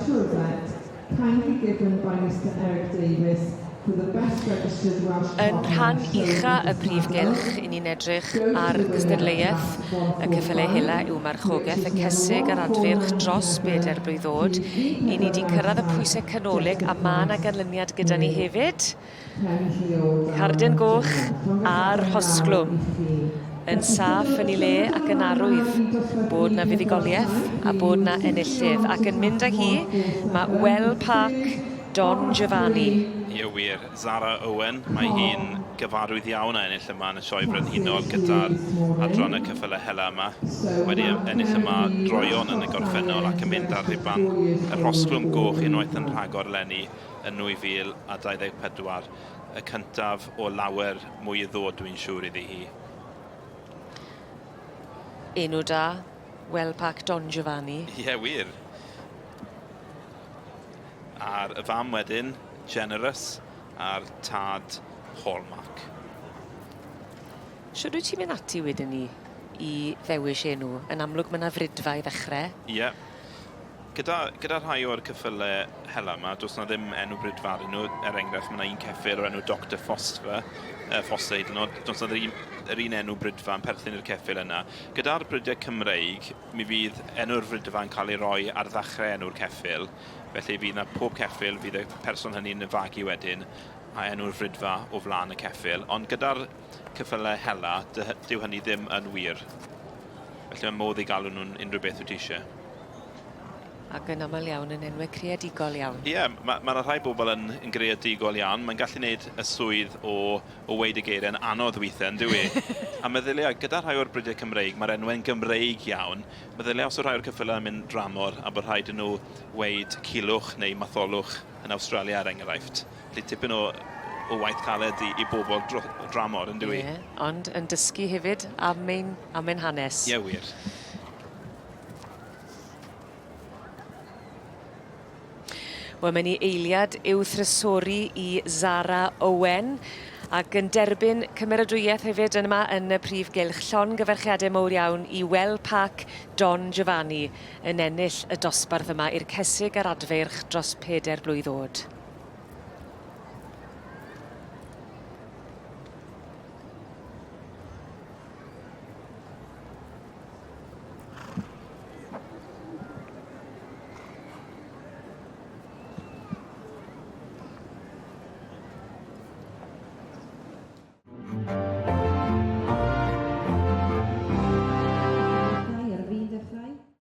kindly given by Mr Eric Davis for the best registered Welsh Yn rhan ucha y prifgylch, i ni'n edrych ar gystadleuaeth y Ceffyl Hela Marchogaeth, y Caseg a'r adfyrch dros 4 blwydd oed. I ni wedi cyrraedd y pwysau canolig a ma' 'na ganlyniad gyda ni hefyd. Cardyn goch a'r hosglwm yn saff yn ei le ac yn arwydd bod 'na fuddugoliaeth a bod 'na enillydd. Ac yn mynd â hi, mae Well Park Don Giovanni. Ie wir, Zara Owen, mae hi'n gyfarwydd iawn a ennill yma yn y sioe brenhinol gyda'r adran y Ceffyl Hela yma. Wedi ennill yma droion yn y gorffennol ac yn mynd ar rhuban y rhosglwm goch unwaith yn rhagor lenni yn 2024. Y cyntaf o lawer mwy i ddod, dwi'n siŵr iddi hi. Enw da, Well Park Don Giovanni. Ie wir. A'r y fam wedyn, Generous, a'r tad Hallmark. Siwr wyt ti'n mynd ati wedyn ni i ddewis enw? Yn amlwg mae yna frydfa i ddechrau. Ie. Gyda rhai o'r Ceffylau Hela yma, does na ddim enw brydfa ar nhw. Enghraifft, mae yna un ceffyl o'r enw Dr Foster hyd yn oed. Does na yr un enw brydfa yn perthyn i'r ceffyl yna. Gyda'r brydiau Cymreig, mi fydd enw'r brydfa yn cael ei roi ar ddechrau enw'r ceffyl. Felly fydd yna pob ceffyl, fydd y person hynny'n yfagu wedyn a enw'r frydfa o flaen y ceffyl. Ond gyda'r Ceffylau Hela, dyw hynny ddim yn wir. Felly mae modd i galw nhw'n unrhyw beth wyt ti eisiau. Ac yn aml iawn yn enwau creadigol iawn. Ie, mae rhai bobl yn greadigol iawn. Mae'n gallu gwneud y swydd o weid y geiriau'n anodd weithiau, yn dyw i. A meddylia, gyda rhai o'r brydiau Cymreig, mae'r enwau'n Gymreig iawn. Meddylia os o'r rhai o'r Ceffylau yn mynd dramor a bod rhaid yn nhw weid Culwch neu Matholwch yn Awstralia er enghraifft. Felly tipyn o waith caled i bobl dramor, yn dyw i. Ie, ond yn dysgu hefyd am ein hanes. Ie, wir. Wel, mae'n ei eiliad i'w thrysori i Zara Owen ac yn derbyn cymeradwyaeth hefyd yma yn y prif gylch. Llongyfarchiadau mawr iawn i Well Park Don Giovanni yn ennill y dosbarth yma i'r Caseg a'r adfyrch dros 4 blwydd oed.